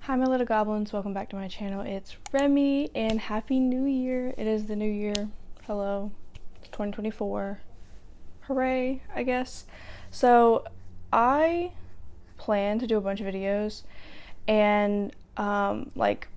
Hi my little goblins, welcome back to my channel. It's Remy and Happy New Year. It is the new year. Hello. It's 2024. Hooray, I guess. So I plan to do a bunch of videos and like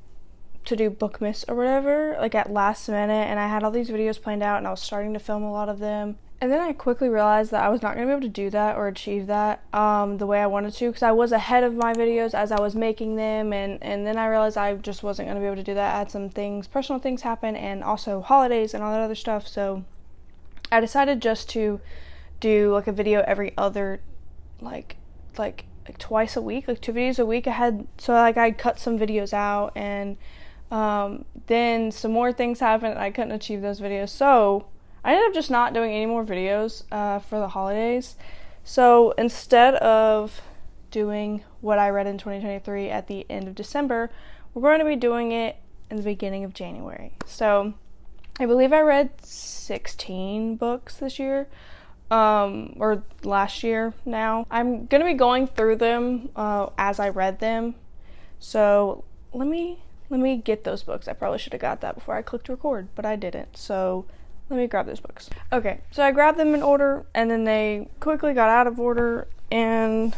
to do Bookmas or whatever, like at last minute, and I had all these videos planned out and I was starting to film a lot of them. And then I quickly realized that I was not going to be able to do that or achieve that the way I wanted to, because I was ahead of my videos as I was making them, and then I realized I just wasn't going to be able to do that. I had some things, personal things happen, and also holidays and all that other stuff, so I decided just to do like a video every other, like twice a week, like 2 videos a week. I'd cut some videos out, and then some more things happened and I couldn't achieve those videos, so I ended up just not doing any more videos for the holidays. So instead of doing what I read in 2023 at the end of December, we're going to be doing it in the beginning of January. So I believe I read 16 books this year, or last year now. I'm going to be going through them as I read them. So let me get those books. I probably should have got that before I clicked record, but I didn't. So let me grab those books. Okay, so I grabbed them in order, and then they quickly got out of order, and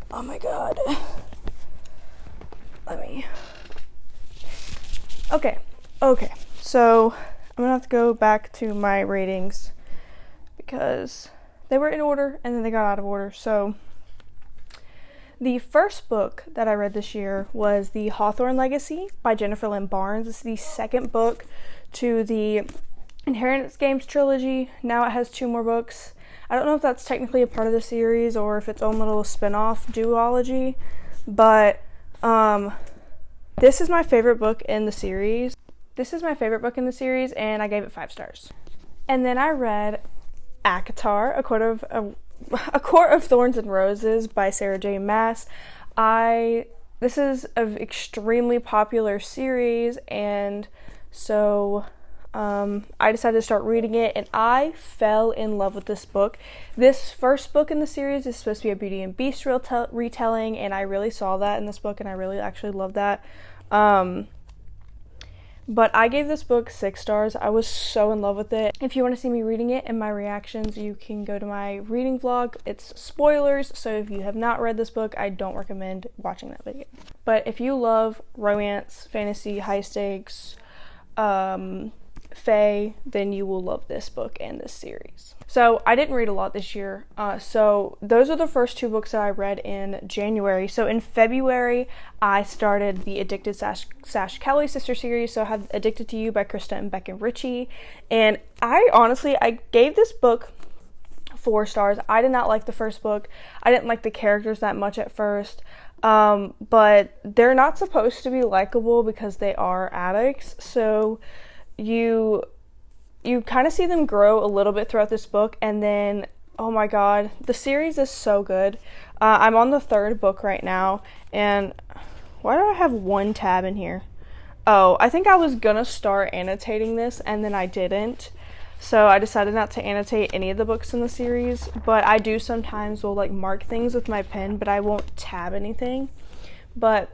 oh my god. Okay, so I'm gonna have to go back to my ratings because they were in order and then they got out of order. So the first book that I read this year was The Hawthorne Legacy by Jennifer Lynn Barnes. It's the second book to the Inheritance Games trilogy. Now it has 2 more books. I don't know if that's technically a part of the series or if its own little spin-off duology, but this is my favorite book in the series. And I gave it 5 stars. And then I read ACOTAR, A Court of Thorns and Roses by Sarah J. Maas. This is an extremely popular series, and so I decided to start reading it, and I fell in love with this book. This first book in the series is supposed to be a Beauty and Beast retelling, and I really saw that in this book, and I really actually loved that. But I gave this book 6 stars. I was so in love with it. If you want to see me reading it and my reactions, you can go to my reading vlog. It's spoilers, so if you have not read this book, I don't recommend watching that video. But if you love romance, fantasy, high stakes, fae, then you will love this book and this series. So I didn't read a lot this year, so those are the first 2 books that I read in January. So in February, I started the Addicted Sash Kelly sister series. So I had Addicted to You by Krista and Beck and Richie, and I gave this book 4 stars. I did not like the first book. I didn't like the characters that much at first, but they're not supposed to be likable because they are addicts, so you kind of see them grow a little bit throughout this book, and then, oh my god, the series is so good. I'm on the 3rd book right now, and why do I have 1 tab in here? Oh, I think I was gonna start annotating this, and then I didn't, so I decided not to annotate any of the books in the series, but I do sometimes will like mark things with my pen, but I won't tab anything. But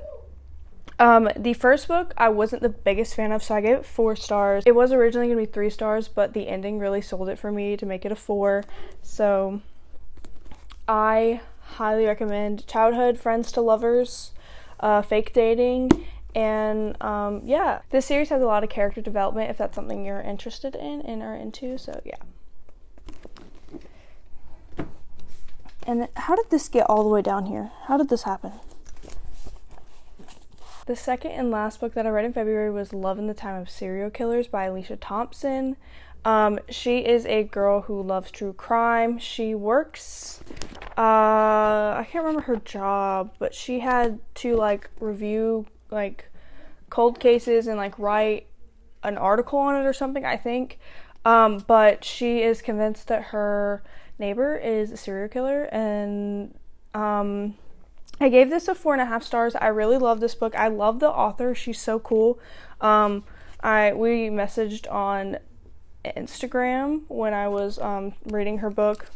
the first book I wasn't the biggest fan of, so I gave it 4 stars. It was originally going to be 3 stars, but the ending really sold it for me to make it a 4. So I highly recommend Childhood Friends to Lovers, Fake Dating, and yeah. This series has a lot of character development if that's something you're interested in and are into, so yeah. And how did this get all the way down here? How did this happen? The second and last book that I read in February was Love in the Time of Serial Killers by Alicia Thompson. She is a girl who loves true crime. She works, I can't remember her job, but she had to like review like cold cases and like write an article on it or something, I think. But she is convinced that her neighbor is a serial killer, and I gave this a 4.5 stars. I really love this book. I love the author. She's so cool. We messaged on Instagram when I was reading her book,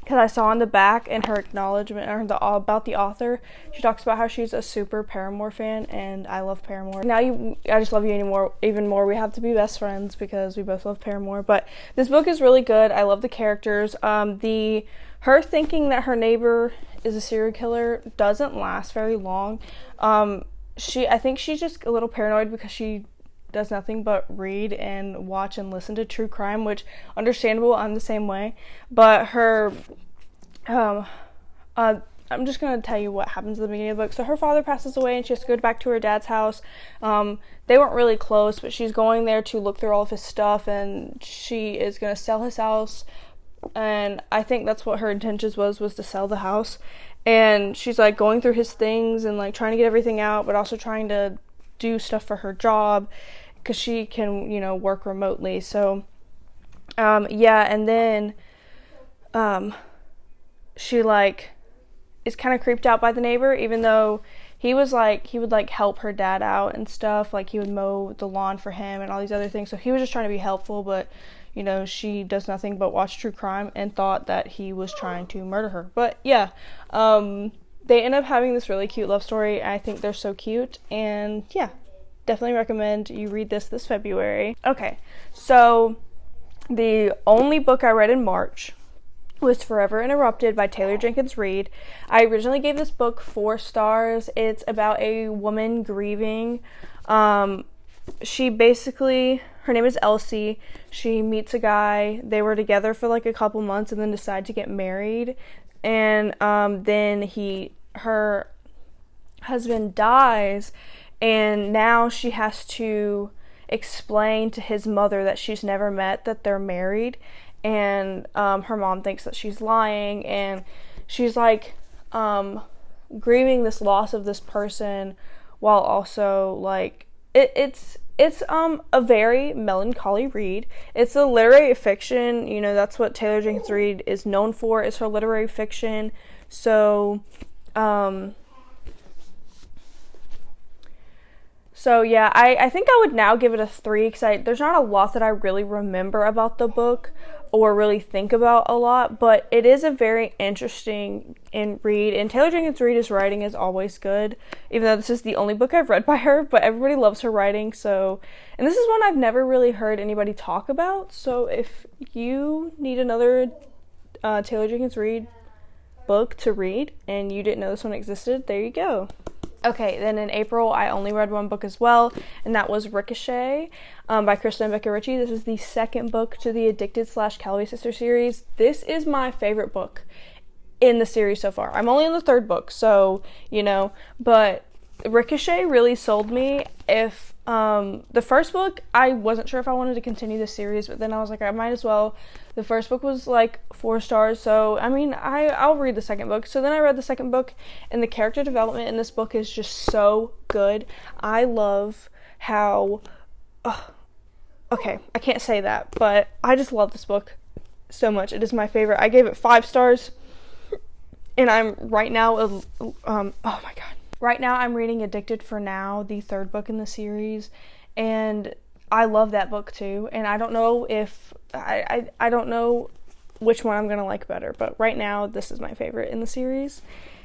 because I saw in the back in her acknowledgement or about the author, she talks about how she's a super Paramore fan, and I love Paramore. I just love you even more. We have to be best friends because we both love Paramore. But this book is really good. I love the characters. Her thinking that her neighbor is a serial killer doesn't last very long. I think she's just a little paranoid because she does nothing but read and watch and listen to true crime, which understandable. I'm the same way. But her I'm just going to tell you what happens at the beginning of the book. So her father passes away and she has to go back to her dad's house. They weren't really close, but she's going there to look through all of his stuff, and she is going to sell his house. And I think that's what her intentions was to sell the house. And she's like going through his things and like trying to get everything out, but also trying to do stuff for her job because she can, work remotely. So, and then she like is kind of creeped out by the neighbor, even though he would help her dad out and stuff. Like he would mow the lawn for him and all these other things. So he was just trying to be helpful, but she does nothing but watch true crime and thought that he was trying to murder her. But yeah, they end up having this really cute love story. I think they're so cute, and yeah, definitely recommend you read this February. Okay, so the only book I read in March was Forever Interrupted by Taylor Jenkins Reid. I originally gave this book 4 stars. It's about a woman grieving. Her name is Elsie. She meets a guy. They were together for like a couple months and then decide to get married. And then her husband dies, and now she has to explain to his mother that she's never met that they're married. And her mom thinks that she's lying, and she's like grieving this loss of this person while also like it's a very melancholy read. It's a literary fiction, that's what Taylor Jenkins Reid is known for, is her literary fiction. So yeah, I think I would now give it a 3 because there's not a lot that I really remember about the book or really think about a lot, but it is a very interesting read, and Taylor Jenkins Reid's writing is always good, even though this is the only book I've read by her, but everybody loves her writing. And this is one I've never really heard anybody talk about, so if you need another Taylor Jenkins Reid book to read and you didn't know this one existed, there you go. Okay, then in April, I only read one book as well, and that was Ricochet by Krista and Becca Ritchie. This is the second book to the Addicted/Calloway Sister series. This is my favorite book in the series so far. I'm only in the 3rd book, so, but Ricochet really sold me. If the first book, I wasn't sure if I wanted to continue the series, but then I was like, I might as well. The first book was like 4 stars, so I mean, I'll read the second book. So then I read the second book, and the character development in this book is just so good. I love how okay, I can't say that, but I just love this book so much. It is my favorite. I gave it 5 stars, and I'm right now oh my god. Right now I'm reading Addicted for Now, the 3rd book in the series, and I love that book too. And I don't know if I don't know which one I'm going to like better, but right now this is my favorite in the series,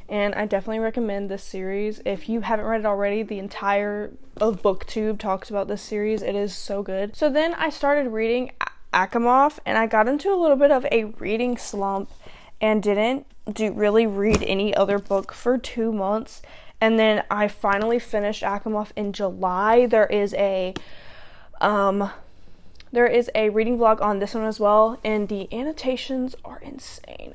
and I definitely recommend this series. If you haven't read it already, the entire of BookTube talks about this series. It is so good. So then I started reading Asimov, and I got into a little bit of a reading slump and didn't really read any other book for 2 months. And then I finally finished Asimov in July. There is a reading vlog on this one as well, and the annotations are insane.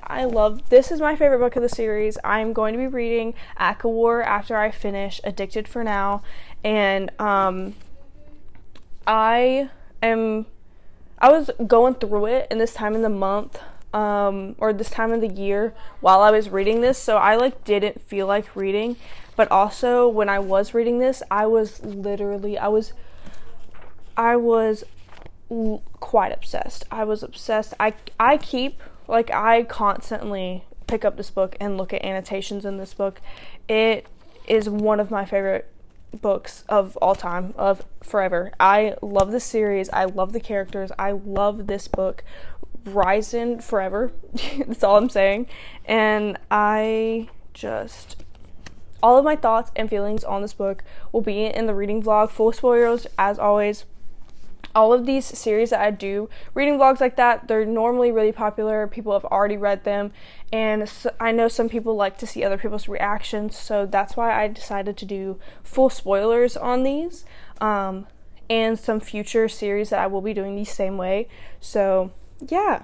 This is my favorite book of the series. I'm going to be reading ACOWAR after I finish Addicted for Now, and I was going through it in this time in the month, or this time of the year while I was reading this, so I didn't feel like reading. But also when I was reading this, I was quite obsessed. I was obsessed. I constantly pick up this book and look at annotations in this book. It is one of my favorite books of all time, of forever. I love this series. I love the characters. I love this book. risen forever. That's all I'm saying. And all of my thoughts and feelings on this book will be in the reading vlog. Full spoilers, as always. All of these series that I do, reading vlogs like that, they're normally really popular. People have already read them, and I know some people like to see other people's reactions, so that's why I decided to do full spoilers on these, and some future series that I will be doing the same way. So yeah.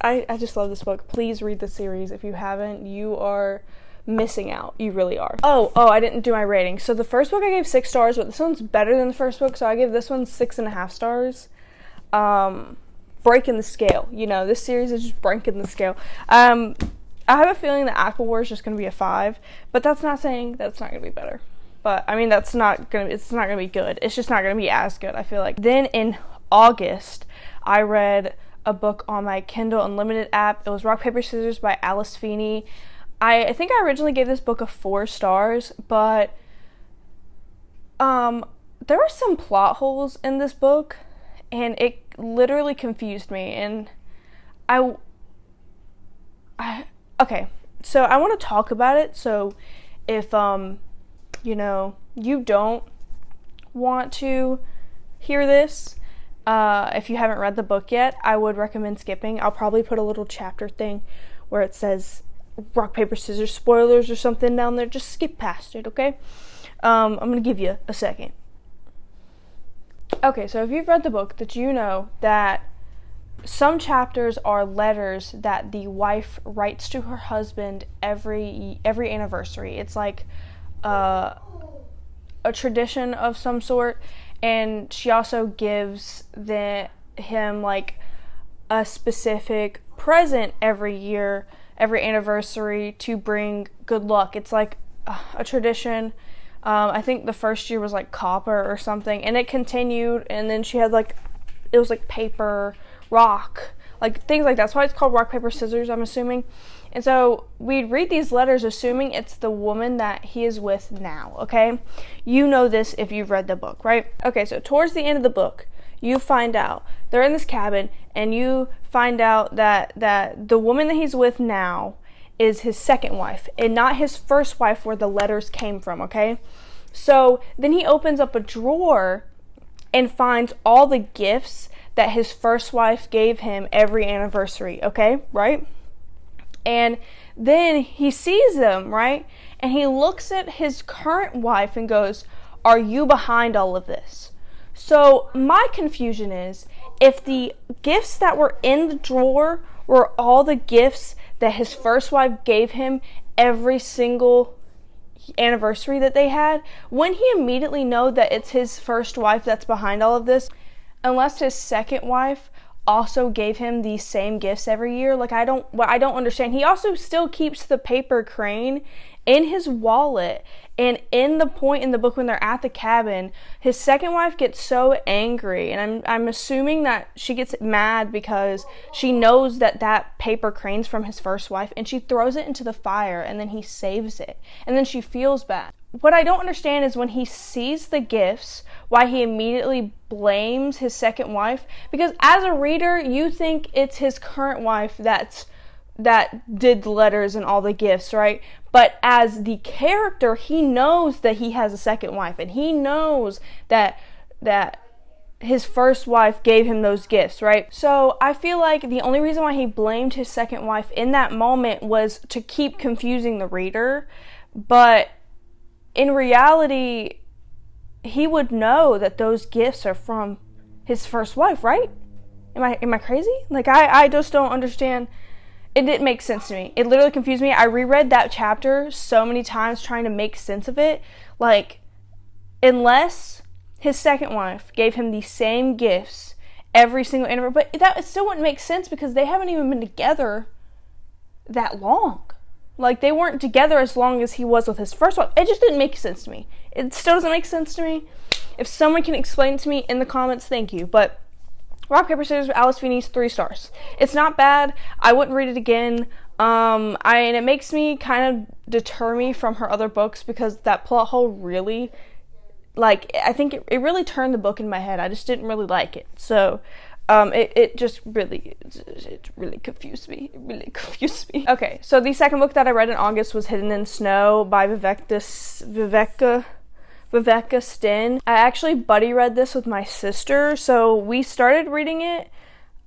I just love this book. Please read the series. If you haven't, you are missing out. You really are. Oh, I didn't do my rating. So the first book I gave 6 stars, but this one's better than the first book, so I gave this one 6.5 stars. Breaking the scale. This series is just breaking the scale. I have a feeling that Apple War is just going to be a 5, but that's not saying that it's not going to be better. But, I mean, it's not going to be good. It's just not going to be as good, I feel like. Then in August, I read a book on my Kindle Unlimited app. It was Rock, Paper, Scissors by Alice Feeney. I think I originally gave this book a 4 stars, but there were some plot holes in this book, and it literally confused me. And okay, so I want to talk about it. So if you don't want to hear this, if you haven't read the book yet, I would recommend skipping. I'll probably put a little chapter thing where it says rock, paper, scissors, spoilers or something down there. Just skip past it, okay? I'm going to give you a second. Okay, so if you've read the book, that you know that some chapters are letters that the wife writes to her husband every anniversary. It's like a tradition of some sort. And she also gives him like a specific present every year, every anniversary, to bring good luck. It's like a tradition. I think the first year was like copper or something, and it continued, and then she had it was like paper, rock, like things like that. That's why it's called rock, paper, scissors, I'm assuming. And so we'd read these letters assuming it's the woman that he is with now, okay? You know this if you've read the book, right? Okay, so towards the end of the book, you find out they're in this cabin, and you find out that the woman that he's with now is his second wife and not his first wife where the letters came from, okay? So then he opens up a drawer and finds all the gifts that his first wife gave him every anniversary, okay? Right? And then he sees them, right? And he looks at his current wife and goes, "Are you behind all of this?" So my confusion is, if the gifts that were in the drawer were all the gifts that his first wife gave him every single anniversary that they had, wouldn't he immediately know that it's his first wife that's behind all of this? Unless his second wife also gave him these same gifts every year. I don't understand. He also still keeps the paper crane in his wallet, and in the point in the book when they're at the cabin, his second wife gets so angry, and I'm assuming that she gets mad because she knows that paper crane's from his first wife, and she throws it into the fire, and then he saves it, and then she feels bad. What I don't understand is when he sees the gifts, why he immediately blames his second wife, because as a reader, you think it's his current wife that did the letters and all the gifts, right? But as the character, he knows that he has a second wife, and he knows that his first wife gave him those gifts, right? So I feel like the only reason why he blamed his second wife in that moment was to keep confusing the reader, but in reality, he would know that those gifts are from his first wife, right? Am I crazy? I just don't understand. It didn't make sense to me. It literally confused me. I reread that chapter so many times trying to make sense of it. Unless his second wife gave him the same gifts every single anniversary, but that still wouldn't make sense because they haven't even been together that long. They weren't together as long as he was with his first wife. It just didn't make sense to me. It still doesn't make sense to me. If someone can explain it to me in the comments, thank you. But Rock, Paper, Scissors, Alice Feeney's 3 stars. It's not bad. I wouldn't read it again. And it makes me kind of deter me from her other books because that plot hole really like, I think it really turned the book in my head. I just didn't really like it. So it just really, it really confused me. It really confused me. Okay, so the second book that I read in August was Hidden in Snow by Viveka Stin. I actually buddy read this with my sister, so we started reading it,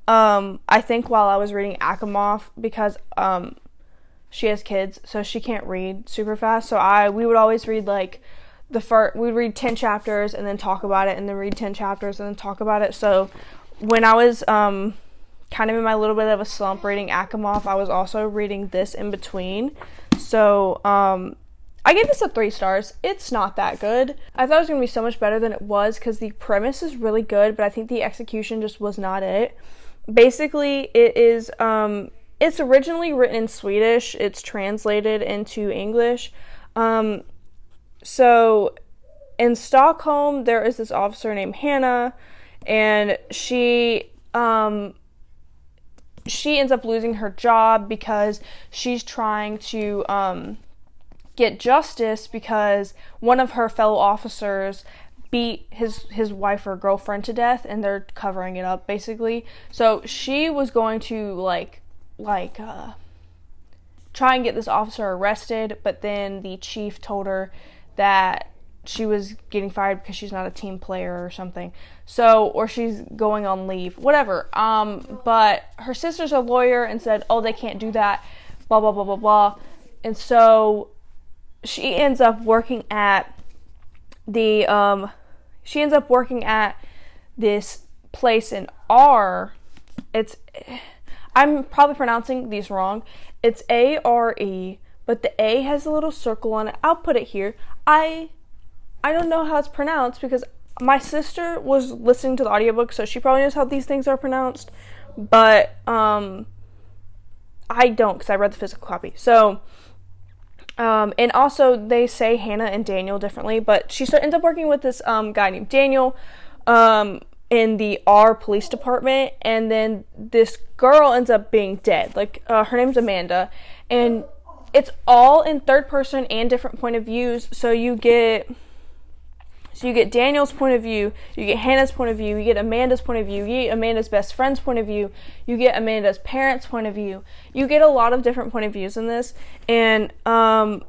I think while I was reading Asimov, because she has kids, so she can't read super fast, so we would always read like we'd read 10 chapters and then talk about it, and then read 10 chapters and then talk about it. So when I was kind of in my little bit of a slump reading Asimov, I was also reading this in between. So I gave this a 3 stars. It's not that good. I thought it was going to be so much better than it was, because the premise is really good, but I think the execution just was not it. Basically, it is, it's originally written in Swedish. It's translated into English. So in Stockholm, there is this officer named Hannah, and she ends up losing her job because she's trying to get justice because one of her fellow officers beat his wife or girlfriend to death, and they're covering it up, basically. So she was going to try and get this officer arrested, but then the chief told her that she was getting fired because she's not a team player or something. So, or she's going on leave, whatever. But her sister's a lawyer and said, oh, they can't do that, blah, blah, blah, blah, blah. And so she ends up working at this place in R. I'm probably pronouncing these wrong. It's A-R-E, but the A has a little circle on it. I'll put it here. I don't know how it's pronounced because my sister was listening to the audiobook, so she probably knows how these things are pronounced, but I don't, because I read the physical copy. So, and also they say Hannah and Daniel differently, but she ends up working with this guy named Daniel in the R police department, and then this girl ends up being dead. Like, her name's Amanda, and it's all in third person and different point of views. So you get Daniel's point of view, you get Hannah's point of view, you get Amanda's point of view, you get Amanda's best friend's point of view, you get Amanda's parents' point of view. You get a lot of different point of views in this, and I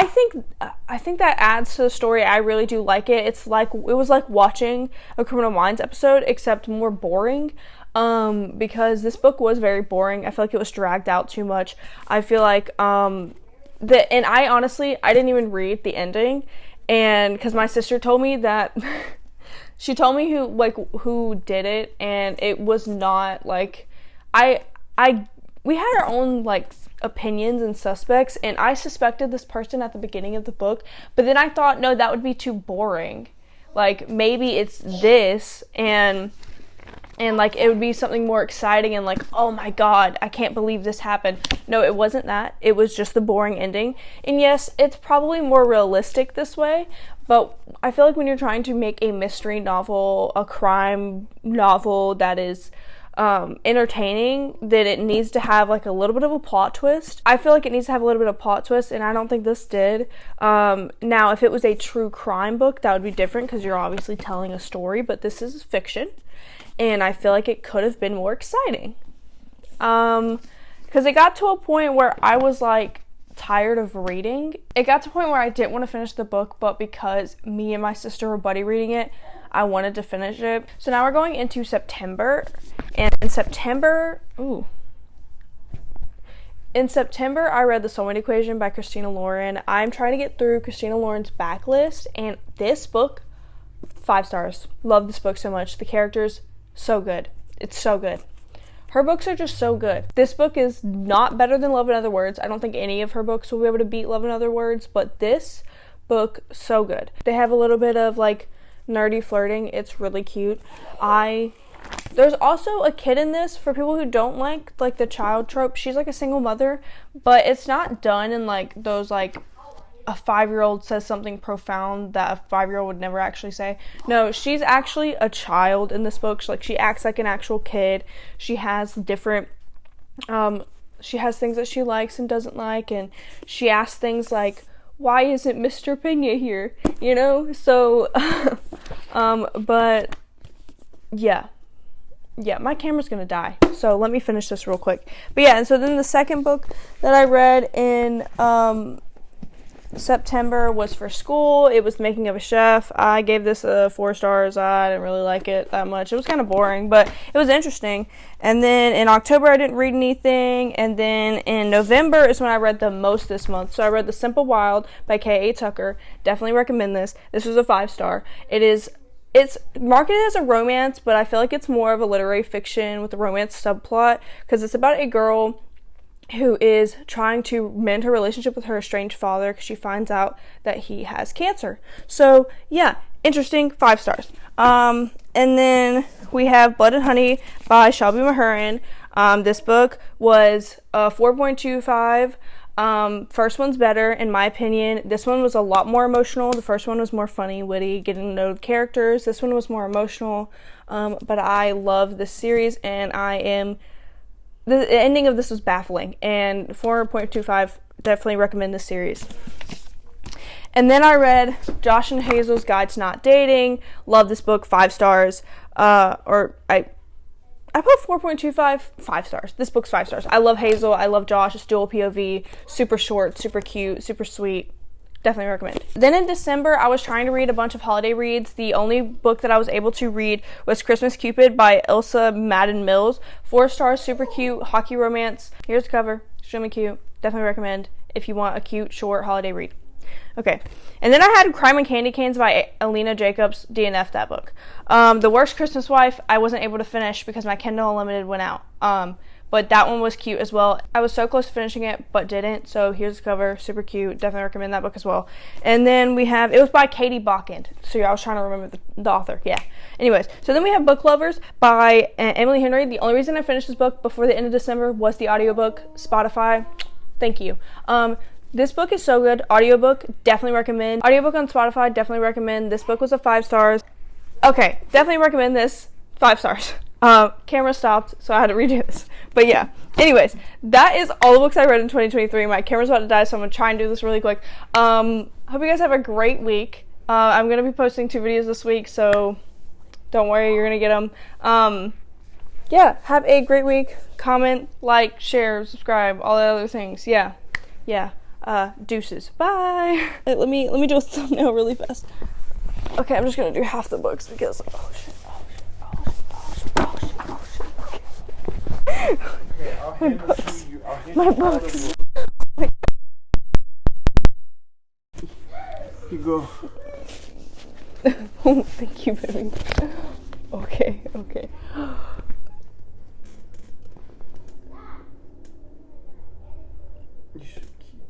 think that adds to the story. I really do like it. It was like watching a Criminal Minds episode, except more boring. Because this book was very boring. I feel like it was dragged out too much. I feel like and I honestly didn't even read the ending, and because my sister told me that she told me who did it, and it was not like we had our own like opinions and suspects, and I suspected this person at the beginning of the book, but then I thought, no, that would be too boring. Like, maybe it's this, and like it would be something more exciting and like, oh my god, I can't believe this happened. No, it wasn't that. It was just the boring ending. And yes, it's probably more realistic this way, but I feel like when you're trying to make a mystery novel, a crime novel that is entertaining, that it needs to have like a little bit of a plot twist. I feel like it needs to have a little bit of plot twist, and I don't think this did. Now, if it was a true crime book, that would be different because you're obviously telling a story, but this is fiction. And I feel like it could have been more exciting. Because it got to a point where I was like tired of reading. It got to a point where I didn't want to finish the book, but because me and my sister were buddy reading it, I wanted to finish it. So now we're going into September. And in September, I read The Soulmate Equation by Christina Lauren. I'm trying to get through Christina Lauren's backlist, and this book, 5 stars. Love this book so much. The characters, so good. It's so good. Her books are just so good. This book is not better than Love in Other Words. I don't think any of her books will be able to beat Love in Other Words, but this book, so good. They have a little bit of like nerdy flirting. It's really cute. There's also a kid in this for people who don't like the child trope. She's like a single mother, but it's not done in like those like a 5-year-old says something profound that a 5-year-old would never actually say. No, she's actually a child in this book. She acts like an actual kid. She has different, she has things that she likes and doesn't like, and she asks things like, why isn't Mr. Pena here? You know? So, but yeah. Yeah, my camera's gonna die. So let me finish this real quick. But yeah, and so then the second book that I read in September was for school. It was The Making of a Chef. I gave this 4 stars. I didn't really like it that much. It was kind of boring, but it was interesting. And then in October, I didn't read anything. And then in November is when I read the most this month. So I read The Simple Wild by K.A. Tucker. Definitely recommend this. This was a 5-star. It's marketed as a romance, but I feel like it's more of a literary fiction with a romance subplot, because it's about a girl who is trying to mend her relationship with her estranged father because she finds out that he has cancer. So yeah, interesting, 5 stars. And then we have Blood and Honey by Shelby Mahurin. This book was 4.25. First one's better in my opinion. This one was a lot more emotional. The first one was more funny, witty, getting to know the characters. This one was more emotional. But I love this series, and the ending of this was baffling, and 4.25, definitely recommend this series. And then I read Josh and Hazel's Guide to Not Dating. Love this book, 5 stars. I put 4.25, 5 stars. This book's 5 stars. I love Hazel. I love Josh. It's dual POV. Super short, super cute, super sweet. Definitely recommend. Then in December, I was trying to read a bunch of holiday reads. The only book that I was able to read was Christmas Cupid by Ilsa Madden Mills. 4 stars, super cute, hockey romance. Here's the cover. Extremely cute. Definitely recommend if you want a cute, short holiday read. Okay, and then I had Crime and Candy Canes by Alina Jacobs. DNF that book. The Worst Christmas Wife, I wasn't able to finish because my Kindle Unlimited went out. But that one was cute as well. I was so close to finishing it, but didn't. So here's the cover, super cute. Definitely recommend that book as well. And then we have, it was by Katie Bachand. So I was trying to remember the author. Yeah. Anyways, so then we have Book Lovers by Emily Henry. The only reason I finished this book before the end of December was the audiobook. Spotify, thank you. This book is so good. Audiobook, definitely recommend. Audiobook on Spotify, definitely recommend. This book was a 5 stars. Okay, definitely recommend this. 5 stars. Camera stopped, so I had to redo this. But yeah, anyways, that is all the books I read in 2023. My camera's about to die, so I'm going to try and do this really quick. Hope you guys have a great week. I'm going to be posting 2 videos this week, so don't worry, you're going to get them. Yeah, have a great week. Comment, like, share, subscribe, all the other things. Yeah. Deuces. Bye. Let me do a thumbnail really fast. Okay, I'm just going to do half the books because, oh shit. Okay, I'll hand this to you. My books. You go. Oh, thank you, baby. Okay. You're so cute.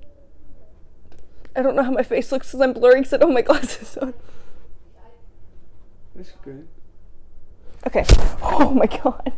I don't know how my face looks because I'm blurry because I don't have my glasses on. That's good. Okay. Oh my god.